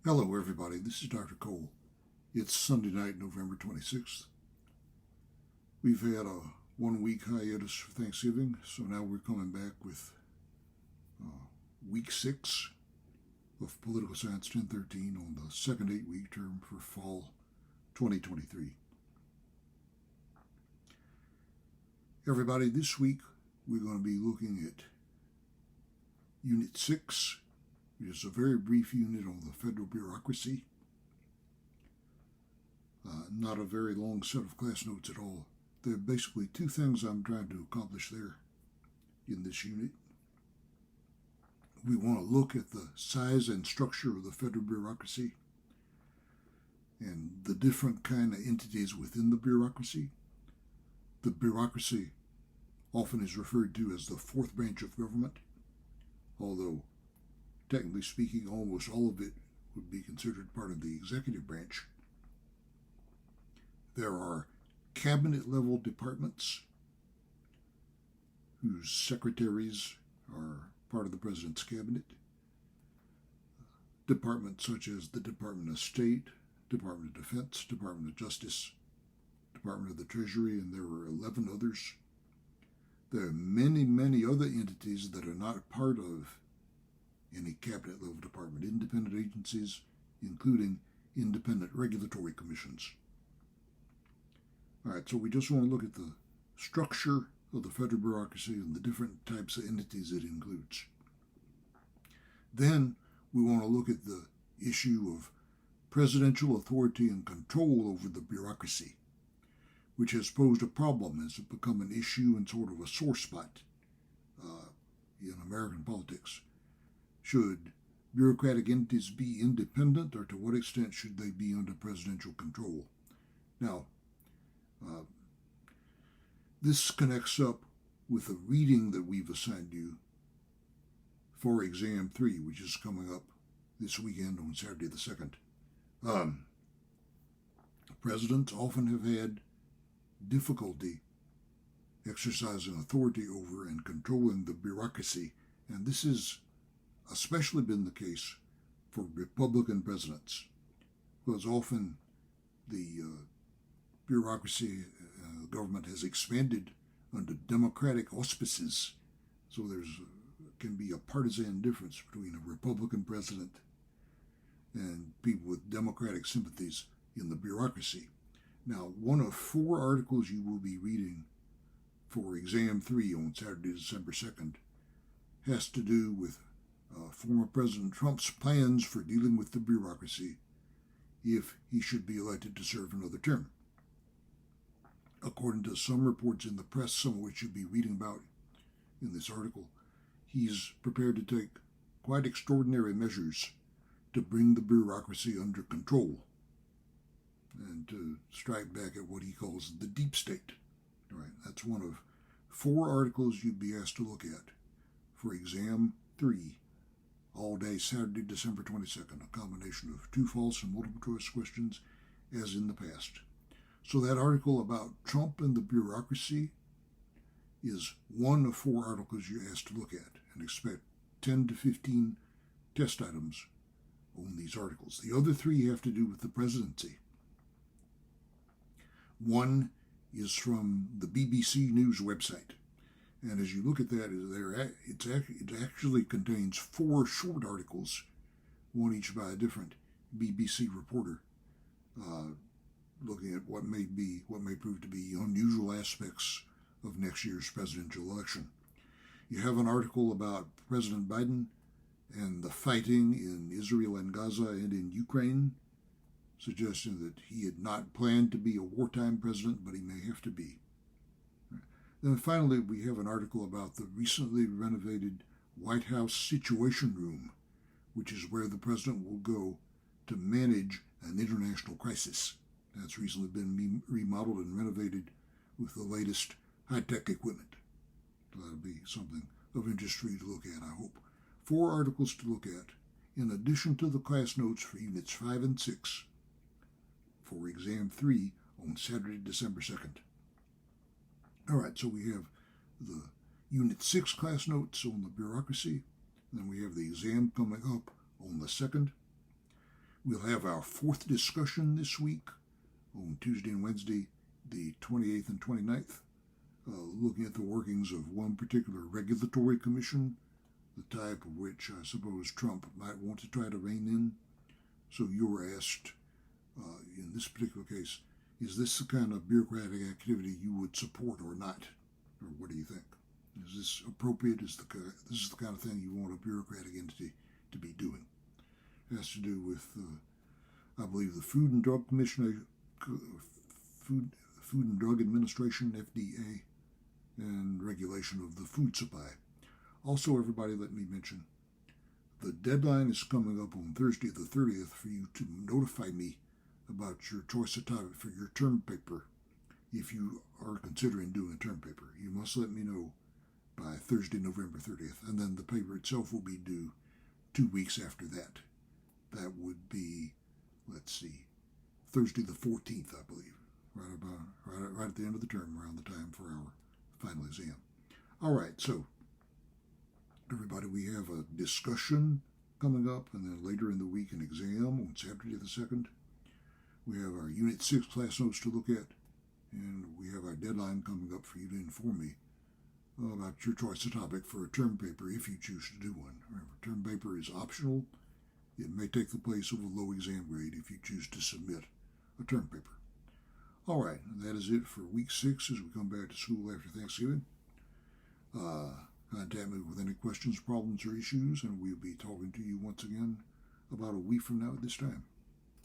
Hello, everybody. This is Dr. Cole. It's Sunday night, November 26th. We've had a 1 week hiatus for Thanksgiving, so now we're coming back with week 6 of Political Science 1013 on the second 8-week term for fall 2023. Everybody, this week we're going to be looking at Unit 6, which is a very brief unit on the federal bureaucracy. Not a very long set of class notes at all. There are basically two things I'm trying to accomplish there in this unit. We want to look at the size and structure of the federal bureaucracy and the different kind of entities within the bureaucracy. The bureaucracy often is referred to as the fourth branch of government, although technically speaking, almost all of it would be considered part of the executive branch. There are cabinet-level departments whose secretaries are part of the president's cabinet. Departments such as the Department of State, Department of Defense, Department of Justice, Department of the Treasury, and there are 11 others. There are many, many other entities that are not part of any cabinet-level department, independent agencies, including independent regulatory commissions. All right, so we just want to look at the structure of the federal bureaucracy and the different types of entities it includes. Then we want to look at the issue of presidential authority and control over the bureaucracy, which has posed a problem as it become an issue and sort of a sore spot in American politics. Should bureaucratic entities be independent, or to what extent should they be under presidential control? Now, this connects up with a reading that we've assigned you for Exam 3, which is coming up this weekend on Saturday the 2nd. Presidents often have had difficulty exercising authority over and controlling the bureaucracy, and this has especially been the case for Republican presidents, because often the bureaucracy, government has expanded under Democratic auspices, so can be a partisan difference between a Republican president and people with Democratic sympathies in the bureaucracy. Now, one of 4 articles you will be reading for Exam 3 on Saturday, December 2nd has to do with former President Trump's plans for dealing with the bureaucracy if he should be elected to serve another term. According to some reports in the press, some of which you'll be reading about in this article, he's prepared to take quite extraordinary measures to bring the bureaucracy under control and to strike back at what he calls the deep state. Right? That's one of 4 articles you'd be asked to look at for Exam 3, all day Saturday, December 22nd, a combination of 2 false and multiple choice questions as in the past. So that article about Trump and the bureaucracy is one of 4 articles you're asked to look at, and expect 10 to 15 test items on these articles. The other 3 have to do with the presidency. One is from the BBC News website, and as you look at that, it actually contains 4 short articles, one each by a different BBC reporter, looking at what may prove to be unusual aspects of next year's presidential election. You have an article about President Biden and the fighting in Israel and Gaza and in Ukraine, suggesting that he had not planned to be a wartime president, but he may have to be. Then finally, we have an article about the recently renovated White House Situation Room, which is where the president will go to manage an international crisis. That's recently been remodeled and renovated with the latest high-tech equipment. So that'll be something of interest for you to look at, I hope. 4 articles to look at, in addition to the class notes for Units 5 and 6 for Exam 3 on Saturday, December 2nd. All right, so we have the Unit 6 class notes on the bureaucracy. Then we have the exam coming up on the 2nd. We'll have our fourth discussion this week on Tuesday and Wednesday, the 28th and 29th, looking at the workings of one particular regulatory commission, the type of which I suppose Trump might want to try to rein in. So you were asked, in this particular case, is this the kind of bureaucratic activity you would support or not? Or what do you think? Is this appropriate? This is the kind of thing you want a bureaucratic entity to be doing? It has to do with, I believe, the Food and Drug Commission, Food and Drug Administration, FDA, and regulation of the food supply. Also, everybody, let me mention, the deadline is coming up on Thursday the 30th for you to notify me about your choice of topic for your term paper. If you are considering doing a term paper, you must let me know by Thursday, November 30th, and then the paper itself will be due 2 weeks after that. That would be, let's see, Thursday the 14th, I believe, right at the end of the term, around the time for our final exam. All right, so everybody, we have a discussion coming up, and then later in the week an exam on Saturday the 2nd. We have our Unit 6 class notes to look at, and we have our deadline coming up for you to inform me about your choice of topic for a term paper if you choose to do one. Remember, term paper is optional. It may take the place of a low exam grade if you choose to submit a term paper. All right, that is it for week 6 as we come back to school after Thanksgiving. Contact me with any questions, problems, or issues, and we'll be talking to you once again about a week from now at this time.